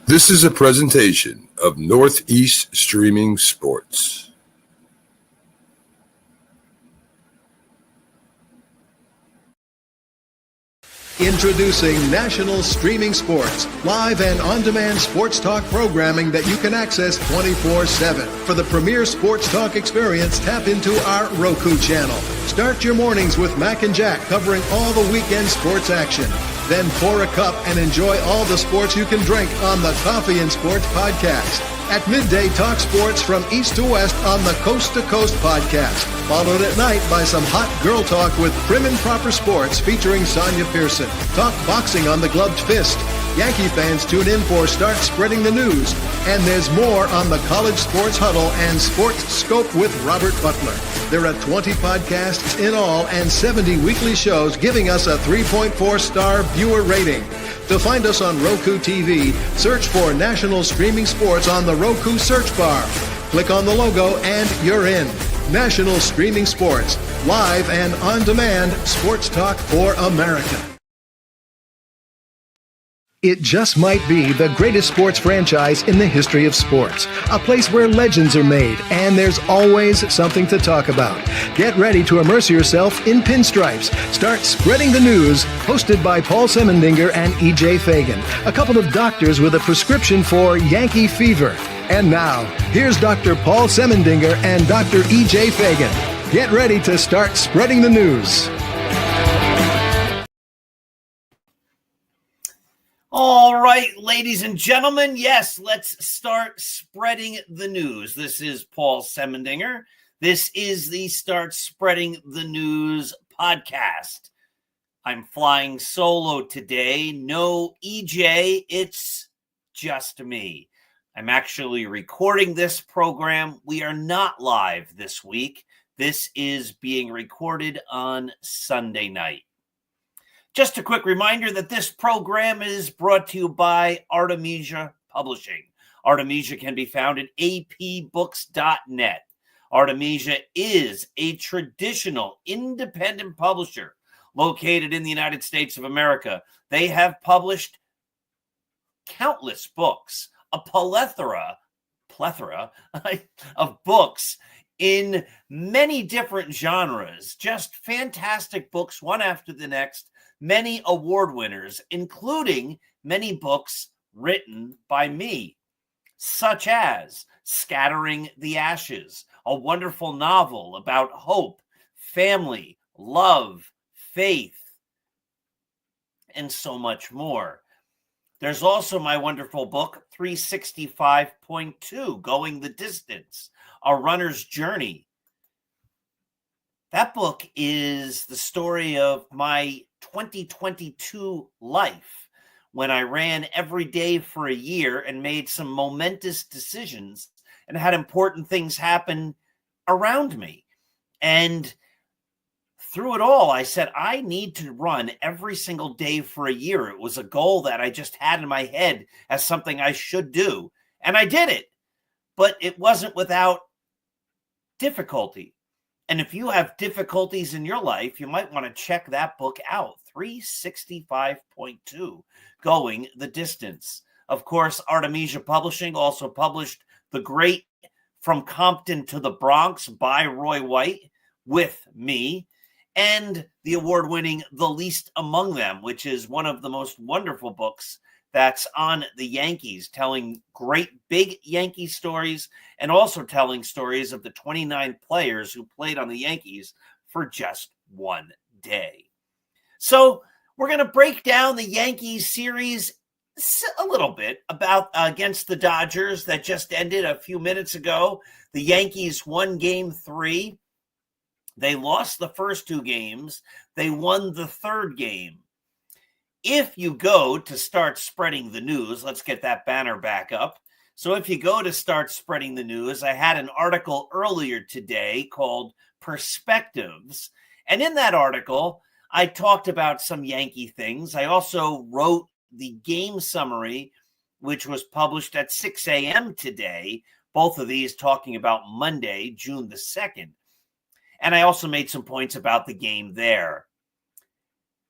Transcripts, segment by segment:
This is a presentation of Northeast Streaming Sports. Introducing National Streaming Sports, live and on-demand sports talk programming that you can access 24/7. For the premier sports talk experience, tap into our Roku channel. Start your mornings with Mac and Jack covering all the weekend sports action. Then pour a cup and enjoy all the sports you can drink on the Coffee and Sports podcast. At midday, talk sports from east to west on the Coast to Coast podcast. Followed at night by some hot girl talk with Prim and Proper Sports featuring Sonia Pearson. Talk boxing on the Gloved Fist. Yankee fans tune in for Start Spreading the News. And there's more on the College Sports Huddle and Sports Scope with Robert Butler. There are 20 podcasts in all and 70 weekly shows giving us a 3.4-star viewer rating. To find us on Roku TV, search for National Streaming Sports on the Roku search bar. Click on the logo and you're in. National Streaming Sports, live and on-demand sports talk for America. It just might be the greatest sports franchise in the history of sports. A place where legends are made, and there's always something to talk about. Get ready to immerse yourself in pinstripes. Start Spreading the News, hosted by Paul Semendinger and E.J. Fagan, a couple of doctors with a prescription for Yankee fever. And now, here's Dr. Paul Semendinger and Dr. E.J. Fagan. Get ready to start Spreading the News. All right, ladies and gentlemen, yes, let's start spreading the news. This is Paul Semendinger. This is the Start Spreading the News podcast. I'm flying solo today. No EJ, it's just me. I'm actually recording this program. We are not live this week. This is being recorded on Sunday night. Just a quick reminder that this program is brought to you by Artemisia Publishing. Artemisia can be found at apbooks.net. Artemisia is a traditional independent publisher located in the United States of America. They have published countless books, a plethora of books in many different genres, just fantastic books, one after the next. Many award winners, including many books written by me, such as Scattering the Ashes, a wonderful novel about hope, family, love, faith, and so much more. There's also my wonderful book, 365.2, Going the Distance, A Runner's Journey. That book is the story of my 2022 life, when I ran every day for a year and made some momentous decisions and had important things happen around me. And through it all, I said, I need to run every single day for a year. It was a goal that I just had in my head as something I should do. And I did it, but it wasn't without difficulty. And if you have difficulties in your life, you might want to check that book out, 365.2, Going the Distance. Of course, Artemisia Publishing also published The Great From Compton to the Bronx by Roy White with me, and the award-winning The Least Among Them, which is one of the most wonderful books that's on the Yankees, telling great big Yankee stories and also telling stories of the 29 players who played on the Yankees for just one day. So we're going to break down the Yankees series a little bit about against the Dodgers that just ended a few minutes ago. The Yankees won Game 3. They lost the first two games. They won the third game. If you go to Start Spreading the News, let's get that banner back up. So if you go to Start Spreading the News, I had an article earlier today called Perspectives. And in that article, I talked about some Yankee things. I also wrote the game summary, which was published at 6 a.m. today, both of these talking about Monday, June the 2nd. And I also made some points about the game there.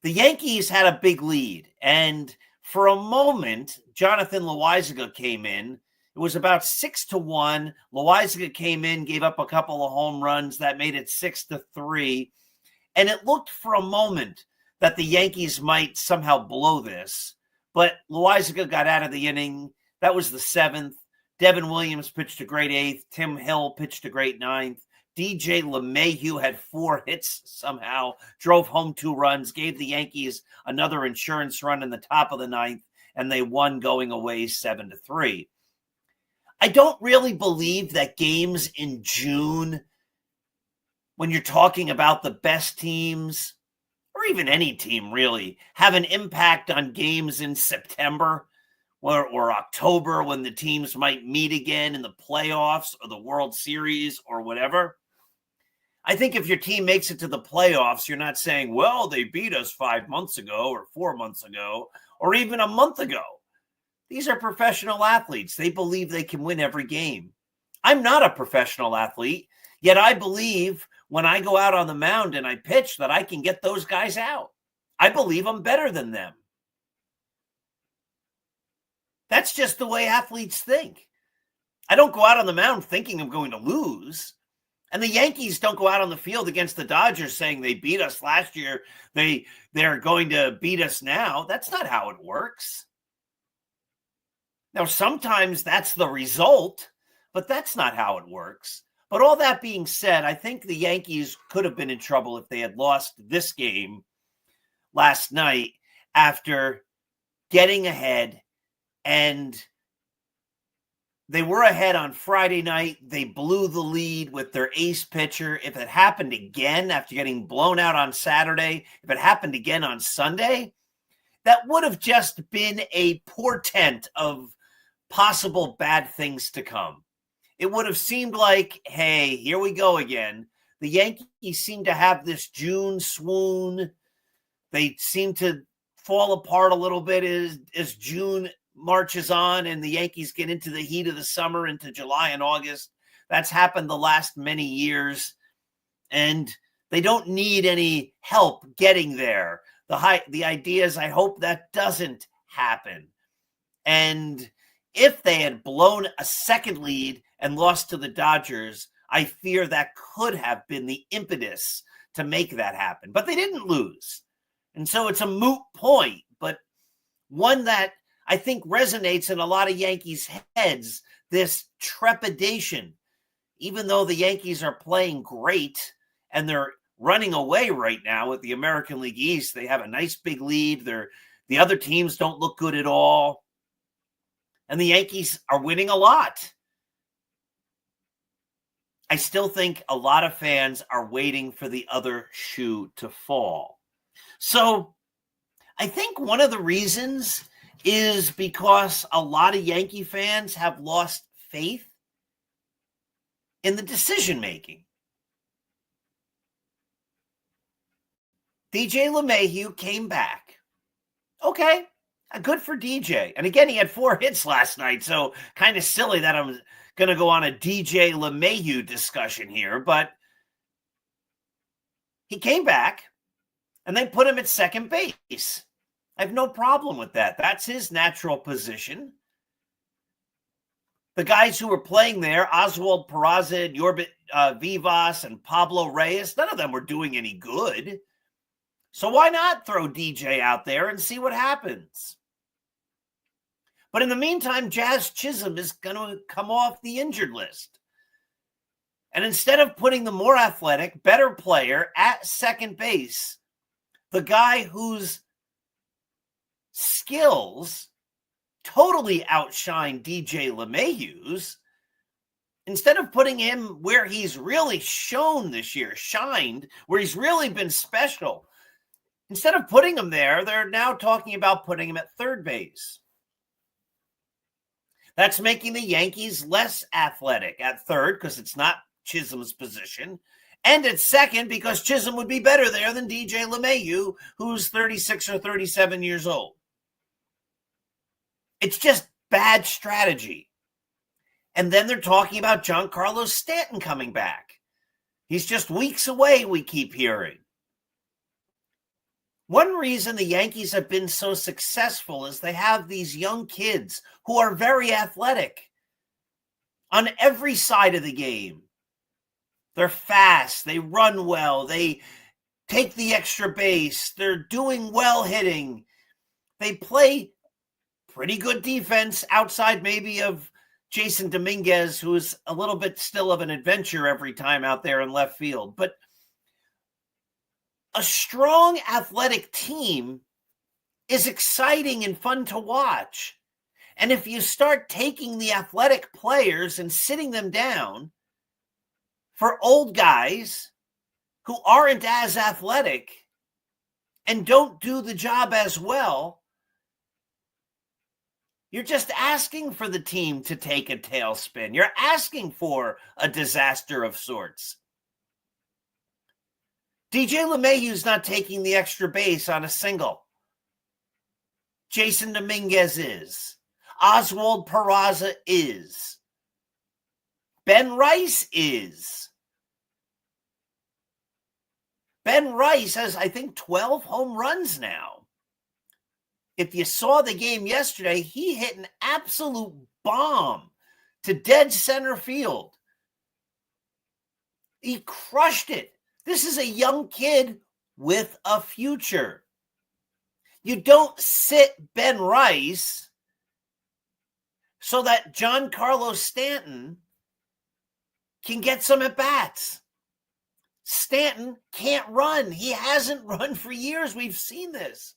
The Yankees had a big lead, and For a moment, Jonathan Loaisiga came in. It was about 6-1. Loaisiga came in, gave up a couple of home runs. That made it 6-3. And it looked for a moment that the Yankees might somehow blow this. But Loaisiga got out of the inning. That was the 7th. Devin Williams pitched a great 8th. Tim Hill pitched a great 9th. DJ LeMahieu had 4 hits somehow, drove home 2 runs, gave the Yankees another insurance run in the top of the 9th, and they won going away 7-3. I don't really believe that games in June, when you're talking about the best teams, or even any team really, have an impact on games in September or October when the teams might meet again in the playoffs or the World Series or whatever. I think if your team makes it to the playoffs, you're not saying, well, they beat us 5 months ago or 4 months ago or even a month ago. These are professional athletes. They believe they can win every game. I'm not a professional athlete, yet I believe when I go out on the mound and I pitch that I can get those guys out. I believe I'm better than them. That's just the way athletes think. I don't go out on the mound thinking I'm going to lose. And the Yankees don't go out on the field against the Dodgers saying they beat us last year. They're going to beat us now. That's not how it works. Now, sometimes that's the result, but that's not how it works. But all that being said, I think the Yankees could have been in trouble if they had lost this game last night after getting ahead. And they were ahead on Friday night. They blew the lead with their ace pitcher. If it happened again after getting blown out on Saturday, if it happened again on Sunday, that would have just been a portent of possible bad things to come. It would have seemed like, hey, here we go again. The Yankees seem to have this June swoon. They seem to fall apart a little bit as June marches on and the Yankees get into the heat of the summer into July and August. That's happened the last many years, and they don't need any help getting there. The idea is I hope that doesn't happen. And if they had blown a second lead and lost to the Dodgers, I fear that could have been the impetus to make that happen. But they didn't lose. And so it's a moot point, but one that I think resonates in a lot of Yankees' heads, this trepidation. Even though the Yankees are playing great and they're running away right now with the American League East, they have a nice big lead. The other teams don't look good at all. And the Yankees are winning a lot. I still think a lot of fans are waiting for the other shoe to fall. So I think one of the reasons is because a lot of Yankee fans have lost faith in the decision-making. DJ LeMahieu came back. Okay, good for DJ. And again, he had 4 hits last night, so kind of silly that I'm going to go on a DJ LeMahieu discussion here, but he came back and they put him at second base. I have no problem with that. That's his natural position. The guys who were playing there, Oswald Peraza, Yorbit Vivas, and Pablo Reyes, none of them were doing any good. So why not throw DJ out there and see what happens? But in the meantime, Jazz Chisholm is going to come off the injured list. And instead of putting the more athletic, better player at second base, the guy whose skills totally outshine DJ LeMahieu's, instead of putting him where he's really shown this year, shined, where he's really been special, instead of putting him there, they're now talking about putting him at third base. That's making the Yankees less athletic at third because it's not Chisholm's position, and at second because Chisholm would be better there than DJ LeMahieu, who's 36 or 37 years old. It's just bad strategy. And then they're talking about Giancarlo Stanton coming back. He's just weeks away, we keep hearing. One reason the Yankees have been so successful is they have these young kids who are very athletic on every side of the game. They're fast. They run well. They take the extra base. They're doing well hitting. They play pretty good defense outside maybe of Jason Dominguez, who is a little bit still of an adventure every time out there in left field. But a strong athletic team is exciting and fun to watch. And if you start taking the athletic players and sitting them down for old guys who aren't as athletic and don't do the job as well, you're just asking for the team to take a tailspin. You're asking for a disaster of sorts. DJ LeMahieu's not taking the extra base on a single. Jason Dominguez is. Oswald Peraza is. Ben Rice is. Ben Rice has, I think, 12 home runs now. If you saw the game yesterday, he hit an absolute bomb to dead center field. He crushed it. This is a young kid with a future. You don't sit Ben Rice so that Giancarlo Stanton can get some at-bats. Stanton can't run. He hasn't run for years. We've seen this.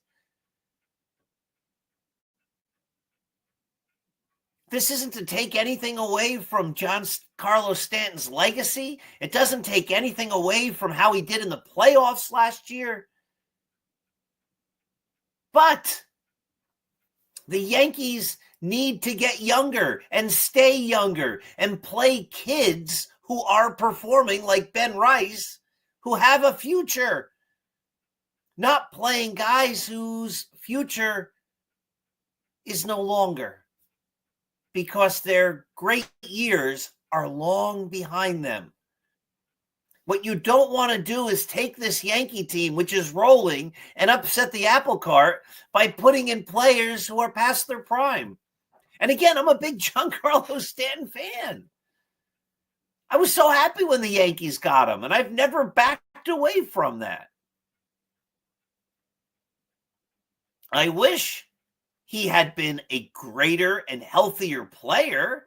This isn't to take anything away from Giancarlo Stanton's legacy. It doesn't take anything away from how he did in the playoffs last year. But the Yankees need to get younger and stay younger and play kids who are performing like Ben Rice, who have a future. Not playing guys whose future is no longer, because their great years are long behind them. What you don't want to do is take this Yankee team, which is rolling, and upset the apple cart by putting in players who are past their prime. And again, I'm a big Giancarlo Stanton fan. I was so happy when the Yankees got him, and I've never backed away from that. I wish he had been a greater and healthier player,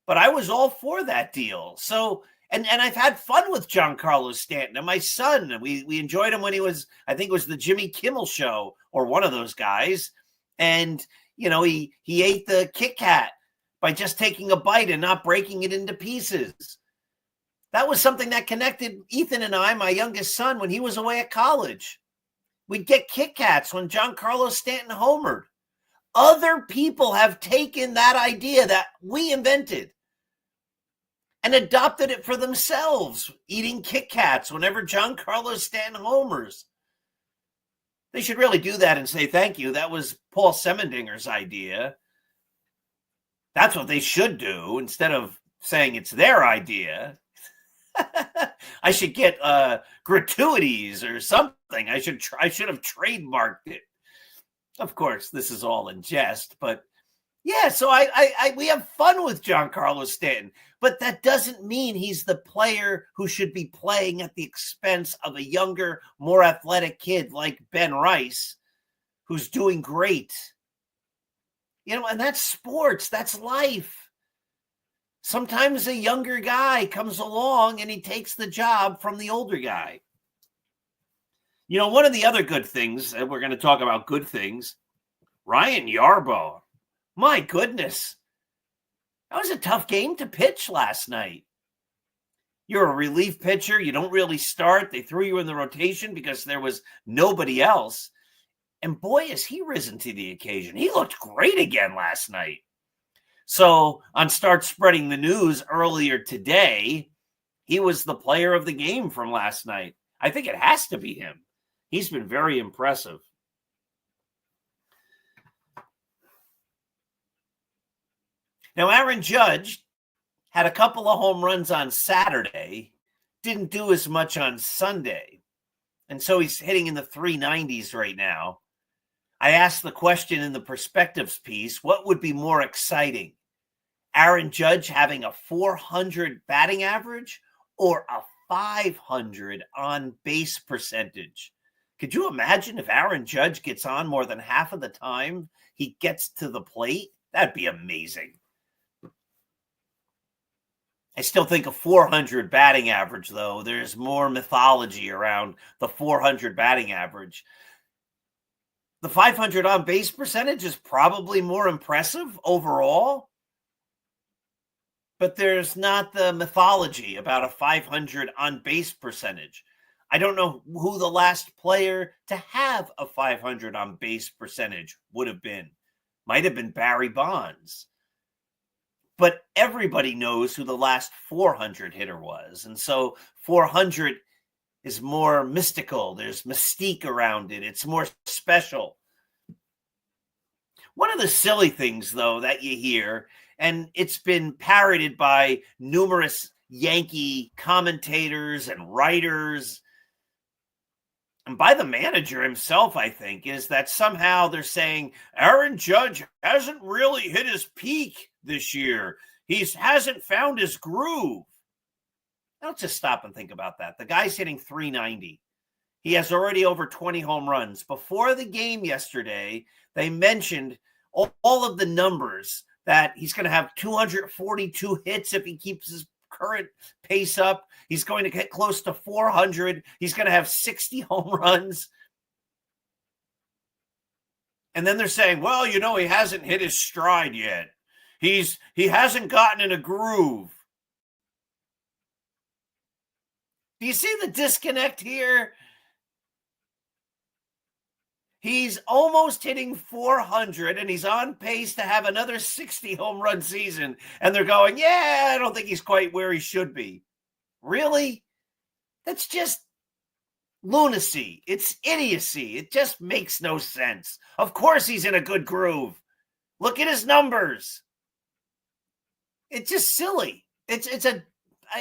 but I was all for that deal. So, and I've had fun with Giancarlo Stanton and my son. We enjoyed him when he was, I think it was the Jimmy Kimmel show or one of those guys. And, you know, he ate the Kit Kat by just taking a bite and not breaking it into pieces. That was something that connected Ethan and I, my youngest son, when he was away at college. We'd get Kit Kats when Giancarlo Stanton homered. Other people have taken that idea that we invented and adopted it for themselves, eating Kit Kats whenever Giancarlo Stanton homers. They should really do that and say thank you. That was Paul Semendinger's idea. That's what they should do instead of saying it's their idea. I should get gratuities or something. I should have trademarked it. Of course, this is all in jest, but yeah, so we have fun with Giancarlo Stanton, but that doesn't mean he's the player who should be playing at the expense of a younger, more athletic kid like Ben Rice, who's doing great. You know, and that's sports, that's life. Sometimes a younger guy comes along and he takes the job from the older guy. You know, one of the other good things, and we're going to talk about good things, Ryan Yarbrough. My goodness. That was a tough game to pitch last night. You're a relief pitcher. You don't really start. They threw you in the rotation because there was nobody else. And boy, has he risen to the occasion. He looked great again last night. So on Start Spreading the News earlier today, he was the player of the game from last night. I think it has to be him. He's been very impressive. Now, Aaron Judge had a couple of home runs on Saturday, didn't do as much on Sunday. And so he's hitting in the 390s right now. I asked the question in the perspectives piece, what would be more exciting? Aaron Judge having a 400 batting average or a 500 on base percentage? Could you imagine if Aaron Judge gets on more than half of the time he gets to the plate? That'd be amazing. I still think a 400 batting average, though. There's more mythology around the 400 batting average. The 500 on base percentage is probably more impressive overall, but there's not the mythology about a 500 on base percentage. I don't know who the last player to have a 500 on base percentage would have been. Might have been Barry Bonds. But everybody knows who the last 400 hitter was. And so 400 is more mystical. There's mystique around it. It's more special. One of the silly things, though, that you hear, and it's been parroted by numerous Yankee commentators and writers, and by the manager himself, I think, is that somehow they're saying Aaron Judge hasn't really hit his peak this year. He hasn't found his groove. Now, let's just stop and think about that. The guy's hitting 390. He has already over 20 home runs. Before the game yesterday, they mentioned all of the numbers that he's going to have 242 hits if he keeps his current pace up. He's going to get close to 400. He's going to have 60 home runs. And then they're saying, well, you know, he hasn't hit his stride yet. He hasn't gotten in a groove. Do you see the disconnect here? He's almost hitting 400, and he's on pace to have another 60 home run season. And they're going, yeah, I don't think he's quite where he should be. Really? That's just lunacy. It's idiocy. It just makes no sense. Of course he's in a good groove. Look at his numbers. It's just silly.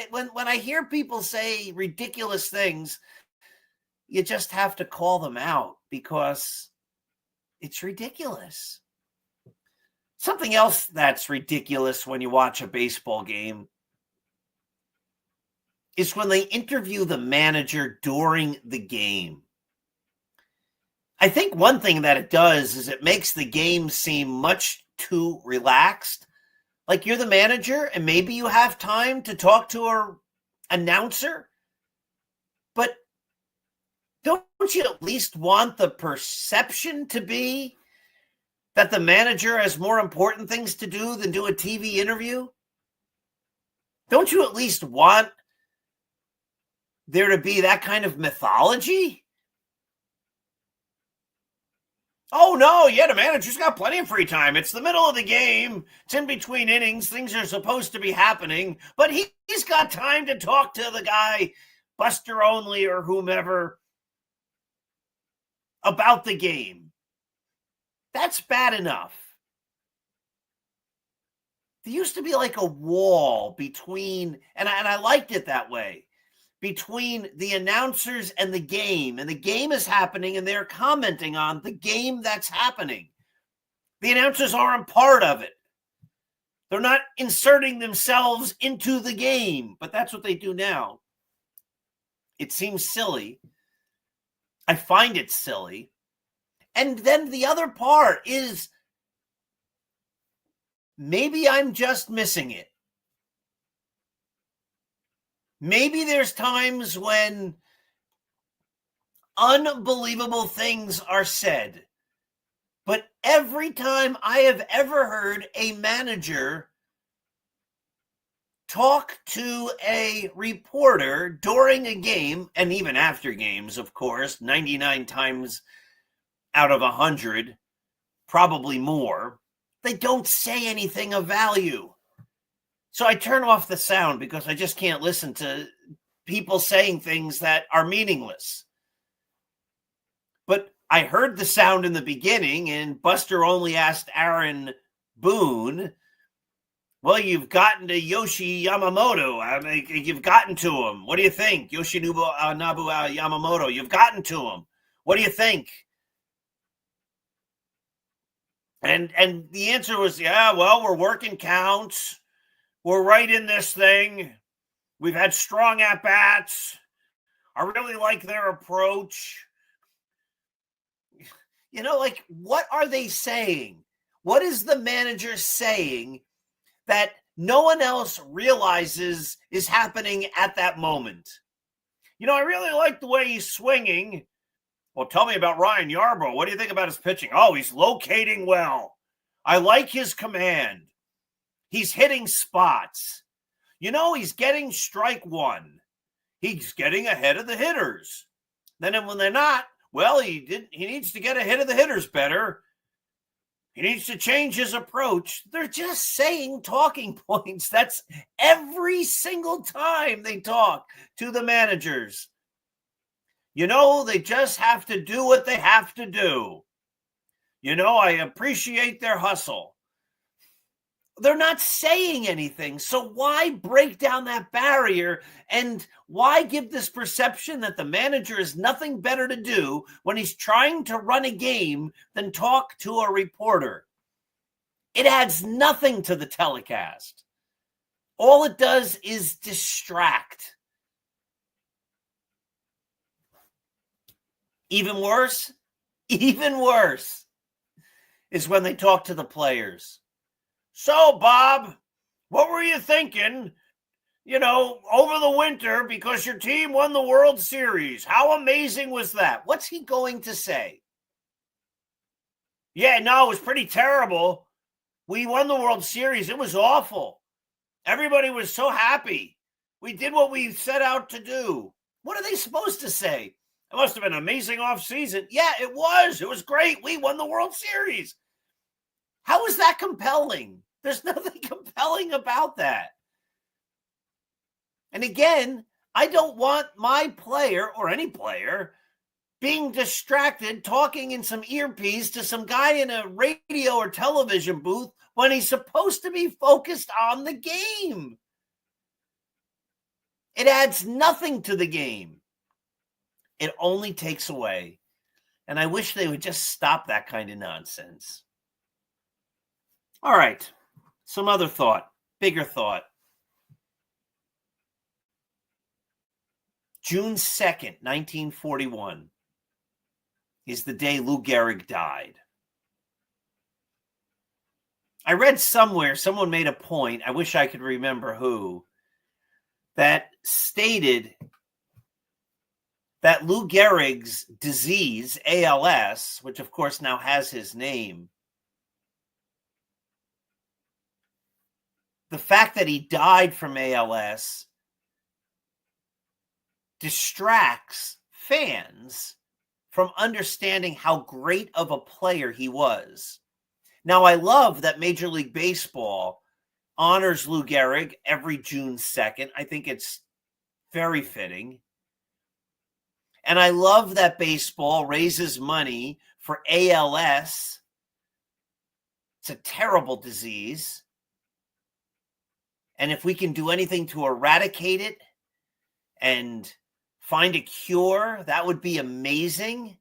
When I hear people say ridiculous things, you just have to call them out because it's ridiculous. Something else that's ridiculous when you watch a baseball game is when they interview the manager during the game. I think one thing that it does is it makes the game seem much too relaxed. Like you're the manager and maybe you have time to talk to an announcer, but don't you at least want the perception to be that the manager has more important things to do than do a TV interview? Don't you at least want there to be that kind of mythology? Oh, no, yeah, the manager's got plenty of free time. It's the middle of the game. It's in between innings. Things are supposed to be happening. But he's got time to talk to the guy, Buster Only or whomever, about the game. That's bad enough. There used to be like a wall between, and I liked it that way, between the announcers and the game. And the game is happening and they're commenting on the game that's happening. The announcers aren't part of it. They're not inserting themselves into the game, but that's what they do now. It seems silly. I find it silly. And then the other part is maybe I'm just missing it. Maybe there's times when unbelievable things are said, but every time I have ever heard a manager talk to a reporter during a game, and even after games, of course, 99 times out of 100, probably more, they don't say anything of value. So I turn off the sound because I just can't listen to people saying things that are meaningless. But I heard the sound in the beginning, and Buster Only asked Aaron Boone, Well, you've gotten to Yoshi Yamamoto. I mean, you've gotten to him. What do you think? Yoshinobu Yamamoto. You've gotten to him. What do you think? And the answer was, yeah, well, we're working counts. We're right in this thing. We've had strong at-bats. I really like their approach. You know, like, what are they saying? What is the manager saying that no one else realizes is happening at that moment? You know, I really like the way he's swinging. Well, tell me about Ryan Yarbrough. What do you think about his pitching? Oh, he's locating well. I like his command. He's hitting spots. You know, he's getting strike one. He's getting ahead of the hitters. Then when they're not, well, he needs to get ahead of the hitters better. He needs to change his approach. They're just saying talking points. That's every single time they talk to the managers. You know, they just have to do what they have to do. You know, I appreciate their hustle. They're not saying anything. So why break down that barrier, and why give this perception that the manager has nothing better to do when he's trying to run a game than talk to a reporter? It adds nothing to the telecast. All it does is distract. Even worse is when they talk to the players. So, Bob, what were you thinking, you know, over the winter because your team won the World Series? How amazing was that? What's he going to say? Yeah, no, it was pretty terrible. We won the World Series. It was awful. Everybody was so happy. We did what we set out to do. What are they supposed to say? It must have been an amazing offseason. Yeah, it was. It was great. We won the World Series. How is that compelling? There's nothing compelling about that. And again, I don't want my player or any player being distracted talking in some earpiece to some guy in a radio or television booth when he's supposed to be focused on the game. It adds nothing to the game. It only takes away. And I wish they would just stop that kind of nonsense. All right. Some other thought, bigger thought. June 2nd, 1941 is the day Lou Gehrig died. I read somewhere, someone made a point, I wish I could remember who, that stated that Lou Gehrig's disease, ALS, which of course now has his name, the fact that he died from ALS distracts fans from understanding how great of a player he was. Now, I love that Major League Baseball honors Lou Gehrig every June 2nd. I think it's very fitting. And I love that baseball raises money for ALS. It's a terrible disease. And if we can do anything to eradicate it and find a cure, that would be amazing.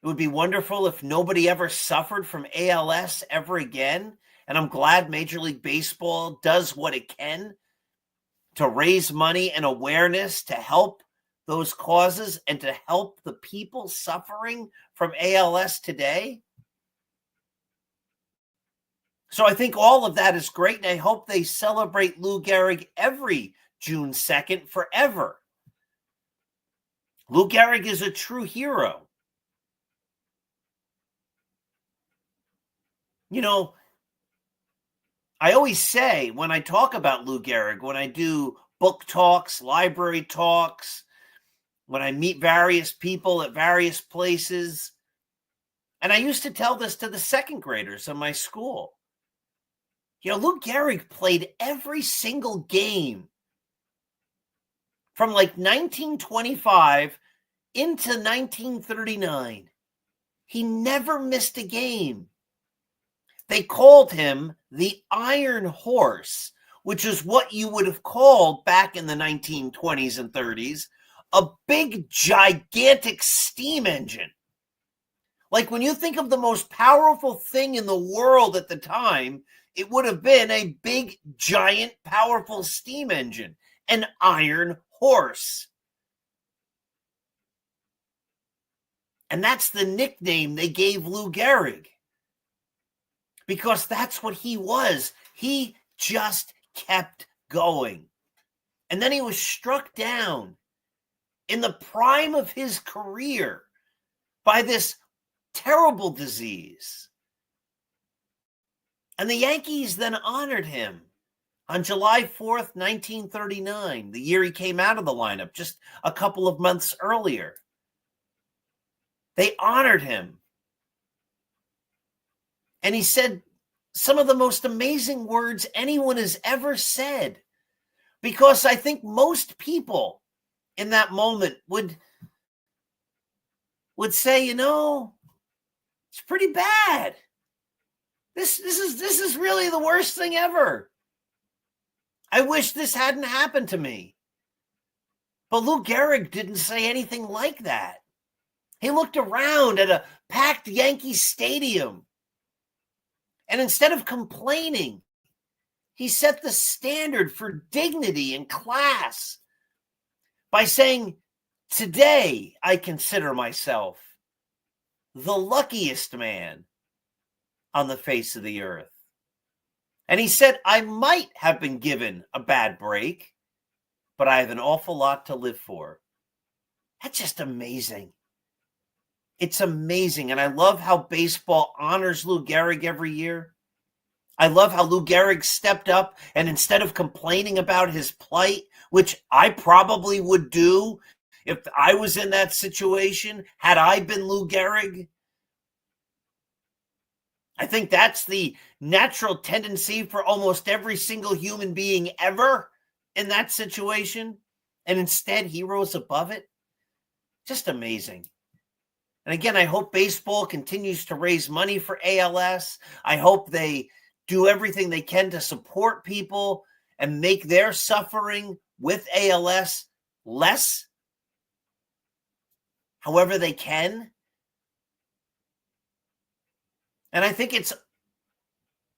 It would be wonderful if nobody ever suffered from ALS ever again. And I'm glad Major League Baseball does what it can to raise money and awareness to help those causes and to help the people suffering from ALS today. So I think all of that is great, and I hope they celebrate Lou Gehrig every June 2nd forever. Lou Gehrig is a true hero. You know, I always say when I talk about Lou Gehrig, when I do book talks, library talks, when I meet various people at various places, and I used to tell this to the second graders in my school. You know, Lou Gehrig played every single game from like 1925 into 1939. He never missed a game. They called him the Iron Horse, which is what you would have called back in the 1920s and 30s a big, gigantic steam engine. Like when you think of the most powerful thing in the world at the time, it would have been a big, giant, powerful steam engine, an iron horse. And that's the nickname they gave Lou Gehrig, because that's what he was. He just kept going. And then he was struck down in the prime of his career by this terrible disease. And the Yankees then honored him on July 4th, 1939, the year he came out of the lineup, just a couple of months earlier. They honored him. And he said some of the most amazing words anyone has ever said, because I think most people in that moment would say, you know, it's pretty bad. This is really the worst thing ever. I wish this hadn't happened to me. But Lou Gehrig didn't say anything like that. He looked around at a packed Yankee stadium, and instead of complaining, he set the standard for dignity and class by saying, today I consider myself the luckiest man on the face of the earth. And he said, I might have been given a bad break, but I have an awful lot to live for. That's just amazing. It's amazing. And I love how baseball honors Lou Gehrig every year. I love how Lou Gehrig stepped up, and instead of complaining about his plight, which I probably would do if I was in that situation, had I been Lou Gehrig, I think that's the natural tendency for almost every single human being ever in that situation. And instead, he rose above it. Just amazing. And again, I hope baseball continues to raise money for ALS. I hope they do everything they can to support people and make their suffering with ALS less, however they can. And I think it's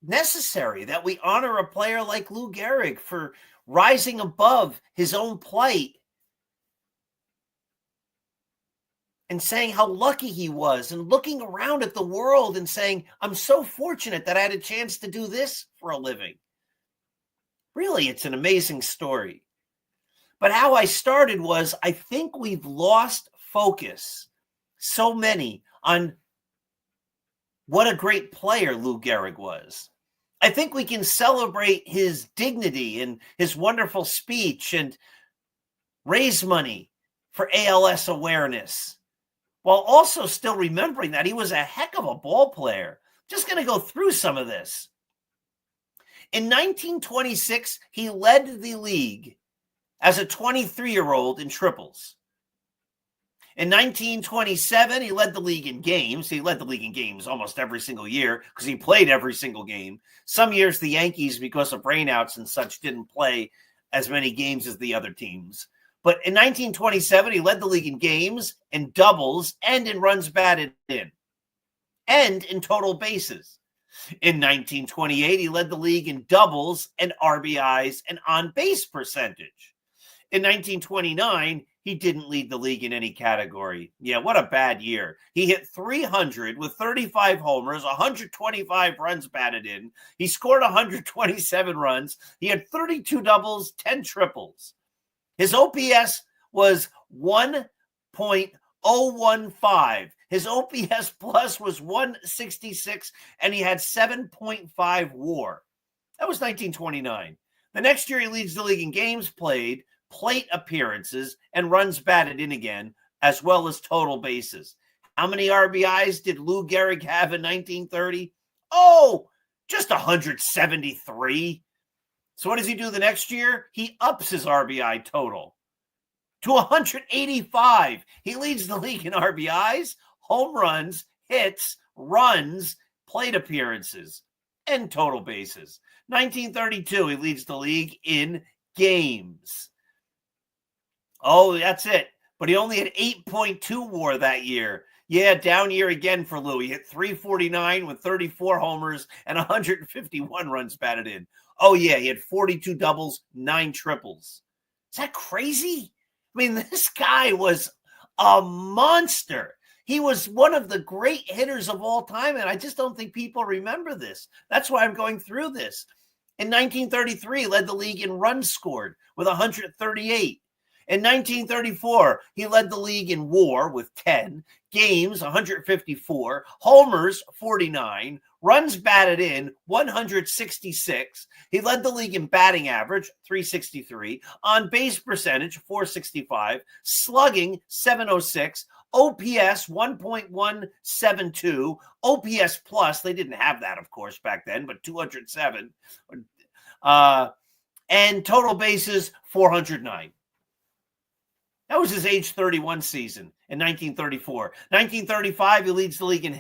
necessary that we honor a player like Lou Gehrig for rising above his own plight and saying how lucky he was, and looking around at the world and saying, I'm so fortunate that I had a chance to do this for a living. Really, it's an amazing story. But how I started was, I think we've lost focus, so many, on what a great player Lou Gehrig was. I think we can celebrate his dignity and his wonderful speech and raise money for ALS awareness, while also still remembering that he was a heck of a ball player. Just going to go through some of this. In 1926, he led the league as a 23-year-old in triples. In 1927, he led the league in games. He led the league in games almost every single year because he played every single game. Some years the Yankees, because of rainouts and such, didn't play as many games as the other teams. But in 1927, he led the league in games, in doubles, and in runs batted in, and in total bases. In 1928, he led the league in doubles and RBIs and on-base percentage. In 1929, he didn't lead the league in any category. Yeah, what a bad year. He hit 300 with 35 homers, 125 runs batted in. He scored 127 runs. He had 32 doubles, 10 triples. His OPS was 1.015. His OPS plus was 166, and he had 7.5 WAR. That was 1929. The next year, he leads the league in games played, plate appearances, and runs batted in again, as well as total bases. How many RBIs did Lou Gehrig have in 1930? Oh, just 173. So what does he do the next year? He ups his RBI total to 185. He leads the league in RBIs, home runs, hits, runs, plate appearances. and total bases. 1932, he leads the league in games. Oh, that's it. But he only had 8.2 WAR that year. Yeah, down year again for Lou. He hit 349 with 34 homers and 151 runs batted in. Oh, yeah, he had 42 doubles, 9 triples. Is that crazy? I mean, this guy was a monster. He was one of the great hitters of all time, and I just don't think people remember this. That's why I'm going through this. In 1933, he led the league in runs scored with 138. In 1934, he led the league in WAR with 10, games 154, homers 49, runs batted in 166. He led the league in batting average 363, on base percentage 465, slugging 706, OPS 1.172, OPS plus, they didn't have that, of course, back then, but 207, and total bases 409. That was his age 31 season in 1934. 1935, he leads the league in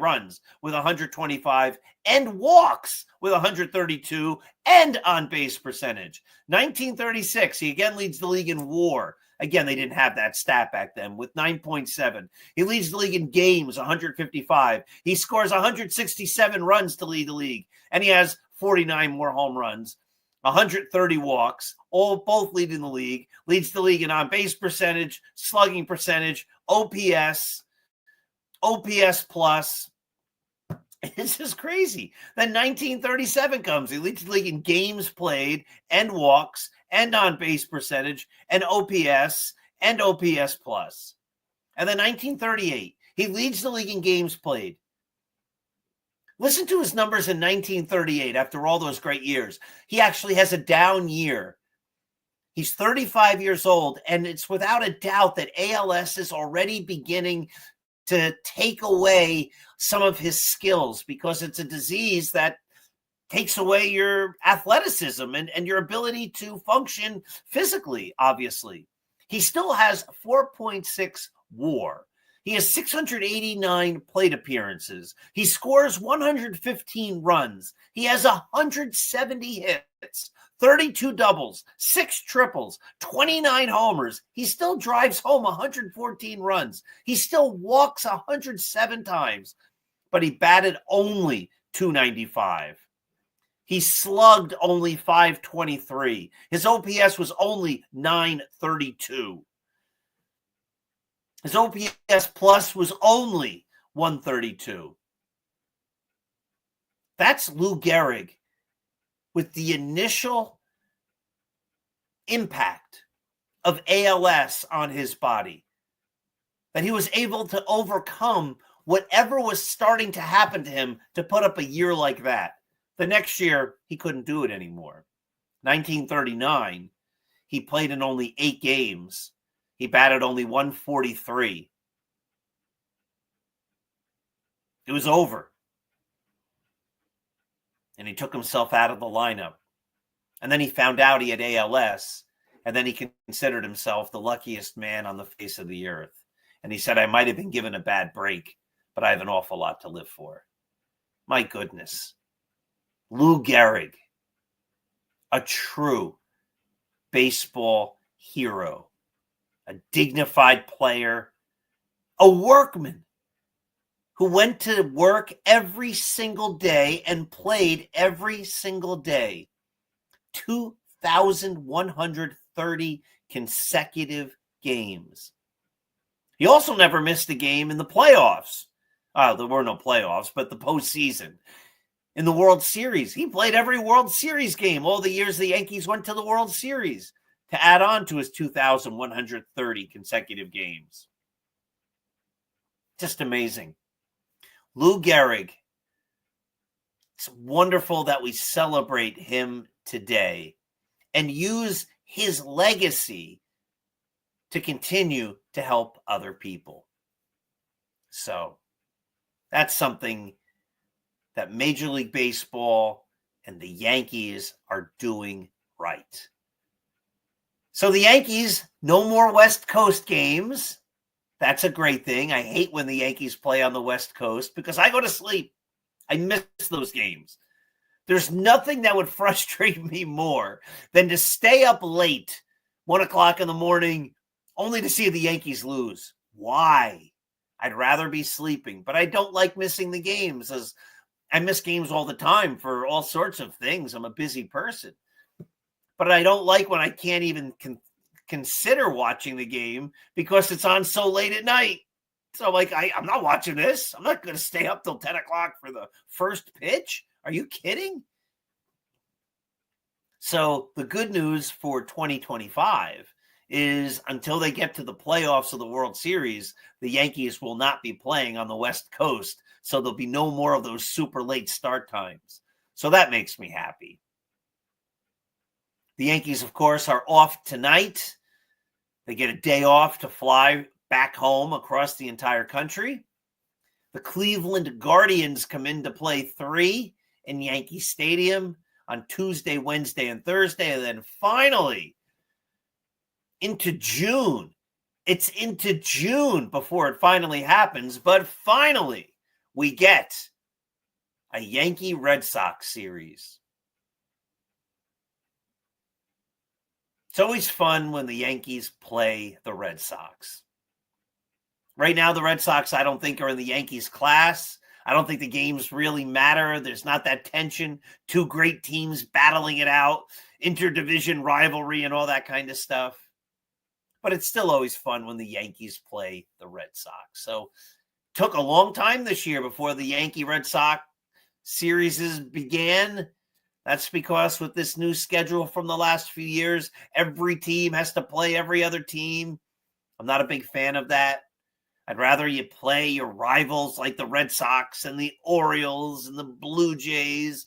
runs with 125 and walks with 132 and on base percentage. 1936, he again leads the league in WAR. Again, they didn't have that stat back then with 9.7. He leads the league in games, 155. He scores 167 runs to lead the league, and he has 49 more home runs. 130 walks, both leading the league, leads the league in on-base percentage, slugging percentage, OPS plus. This is crazy. Then 1937 comes. He leads the league in games played and walks and on-base percentage and OPS plus. And then 1938, he leads the league in games played. Listen to his numbers in 1938 after all those great years. He actually has a down year. He's 35 years old, and it's without a doubt that ALS is already beginning to take away some of his skills because it's a disease that takes away your athleticism and your ability to function physically, obviously. He still has 4.6 WAR. He has 689 plate appearances. He scores 115 runs. He has 170 hits, 32 doubles, 6 triples, 29 homers. He still drives home 114 runs. He still walks 107 times, but he batted only 295. He slugged only 523. His OPS was only 932. His OPS plus was only 132. That's Lou Gehrig with the initial impact of ALS on his body. That he was able to overcome whatever was starting to happen to him to put up a year like that. The next year, he couldn't do it anymore. 1939, he played in only 8 games. He batted only 143. It was over. And he took himself out of the lineup. And then he found out he had ALS. And then he considered himself the luckiest man on the face of the earth. And he said, I might have been given a bad break, but I have an awful lot to live for. My goodness. Lou Gehrig, a true baseball hero. A dignified player, a workman who went to work every single day and played every single day. 2,130 consecutive games. He also never missed a game in the playoffs. There were no playoffs, but the postseason. In the World Series, he played every World Series game all the years the Yankees went to the World Series, to add on to his 2,130 consecutive games. Just amazing. Lou Gehrig. It's wonderful that we celebrate him today and use his legacy to continue to help other people. So that's something that Major League Baseball and the Yankees are doing right. So the Yankees, no more West Coast games. That's a great thing. I hate when the Yankees play on the West Coast because I go to sleep. I miss those games. There's nothing that would frustrate me more than to stay up late, 1 o'clock in the morning, only to see the Yankees lose. Why? I'd rather be sleeping, but I don't like missing the games, as I miss games all the time for all sorts of things. I'm a busy person. But I don't like when I can't even consider watching the game because it's on so late at night. So I'm like, I'm not watching this. I'm not going to stay up till 10 o'clock for the first pitch. Are you kidding? So the good news for 2025 is until they get to the playoffs of the World Series, the Yankees will not be playing on the West Coast. So there'll be no more of those super late start times. So that makes me happy. The Yankees, of course, are off tonight. They get a day off to fly back home across the entire country. The Cleveland Guardians come in to play 3 in Yankee Stadium on Tuesday, Wednesday, and Thursday. And then finally, into June. It's into June before it finally happens. But finally, we get a Yankee Red Sox series. It's always fun when the Yankees play the Red Sox. Right now, the Red Sox, I don't think, are in the Yankees class. I don't think the games really matter. There's not that tension. 2 great teams battling it out, interdivision rivalry and all that kind of stuff. But it's still always fun when the Yankees play the Red Sox. So it took a long time this year before the Yankee-Red Sox series began. That's because with this new schedule from the last few years, every team has to play every other team. I'm not a big fan of that. I'd rather you play your rivals like the Red Sox and the Orioles and the Blue Jays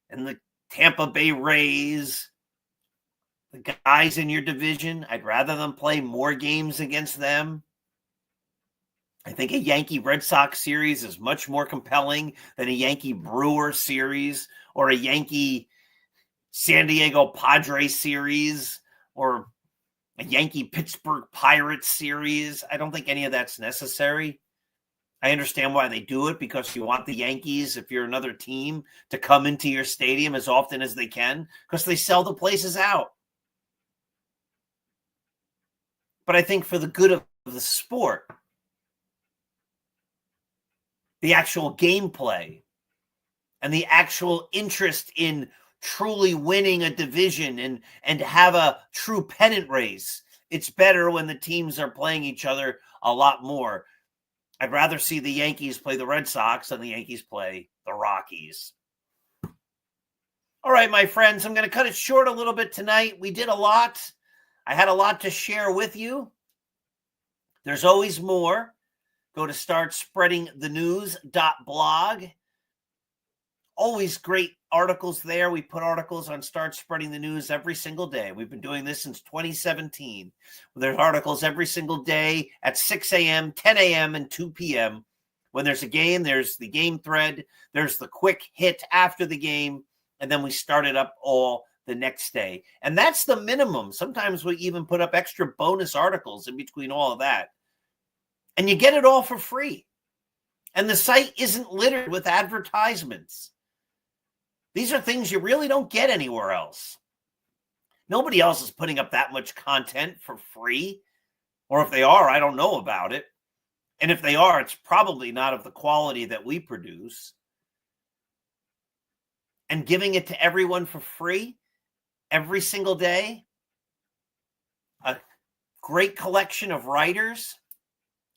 and the Tampa Bay Rays, the guys in your division. I'd rather them play more games against them. I think a Yankee-Red Sox series is much more compelling than a Yankee-Brewer series or a Yankee-San Diego Padres series or a Yankee-Pittsburgh Pirates series. I don't think any of that's necessary. I understand why they do it, because you want the Yankees, if you're another team, to come into your stadium as often as they can because they sell the places out. But I think for the good of the sport, the actual gameplay and the actual interest in truly winning a division and have a true pennant race, it's better when the teams are playing each other a lot more. I'd rather see the Yankees play the Red Sox than the Yankees play the Rockies. All right, my friends, I'm going to cut it short a little bit tonight. We did a lot. I had a lot to share with you. There's always more. Go to startspreadingthenews.blog. Always great articles there. We put articles on Start Spreading the News every single day. We've been doing this since 2017. There's articles every single day at 6 a.m., 10 a.m., and 2 p.m. When there's a game, there's the game thread. There's the quick hit after the game. And then we start it up all the next day. And that's the minimum. Sometimes we even put up extra bonus articles in between all of that. And you get it all for free. And the site isn't littered with advertisements. These are things you really don't get anywhere else. Nobody else is putting up that much content for free. Or if they are, I don't know about it. And if they are, it's probably not of the quality that we produce. And giving it to everyone for free every single day. A great collection of writers.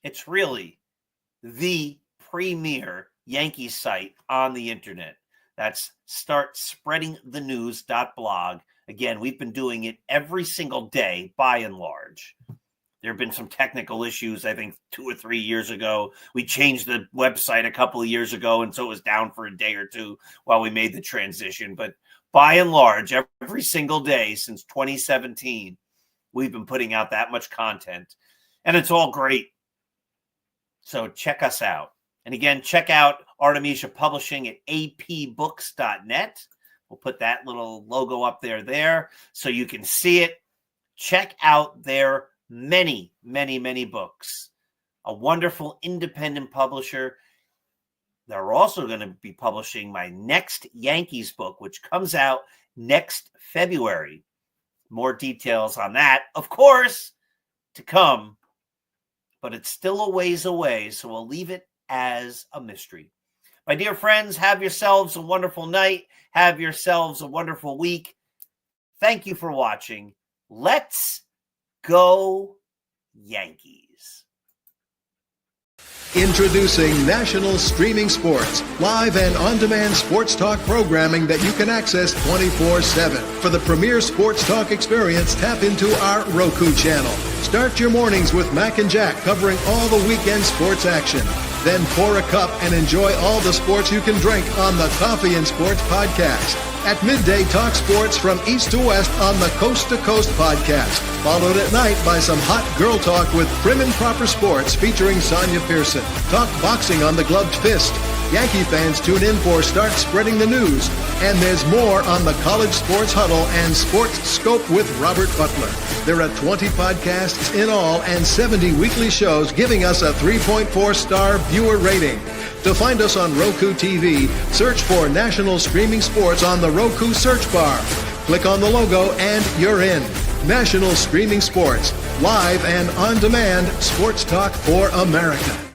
It's really the premier Yankees site on the internet. That's startspreadingthenews.blog. Again, we've been doing it every single day by and large. There have been some technical issues, I think 2 or 3 years ago. We changed the website a couple of years ago, and so it was down for a day or two while we made the transition. But by and large, every single day since 2017, we've been putting out that much content. And it's all great. So check us out. And again, check out Artemisia Publishing at apbooks.net. We'll put that little logo up there so you can see it. Check out their many books. A wonderful independent publisher. they're also going to be publishing my next Yankees book, which comes out next February. More details on that, of course, to come, but it's still a ways away, so we'll leave it as a mystery. My dear friends, have yourselves a wonderful night. Have yourselves a wonderful week. Thank you for watching. Let's go Yankees. Introducing National Streaming Sports, live and on-demand sports talk programming that you can access 24/7. For the premier sports talk experience, tap into our Roku channel. Start your mornings with Mac and Jack covering all the weekend sports action. Then pour a cup and enjoy all the sports you can drink on the Coffee and Sports podcast. At midday, talk sports from east to west on the Coast to Coast podcast. Followed at night by some hot girl talk with Prim and Proper Sports featuring Sonia Pearson. Talk boxing on the Gloved Fist. Yankee fans tune in for Start Spreading the News. And there's more on the College Sports Huddle and Sports Scope with Robert Butler. There are 20 podcasts in all and 70 weekly shows giving us a 3.4-star viewer rating. To find us on Roku TV, search for National Streaming Sports on the Roku search bar. Click on the logo and you're in. National Streaming Sports, live and on-demand sports talk for America.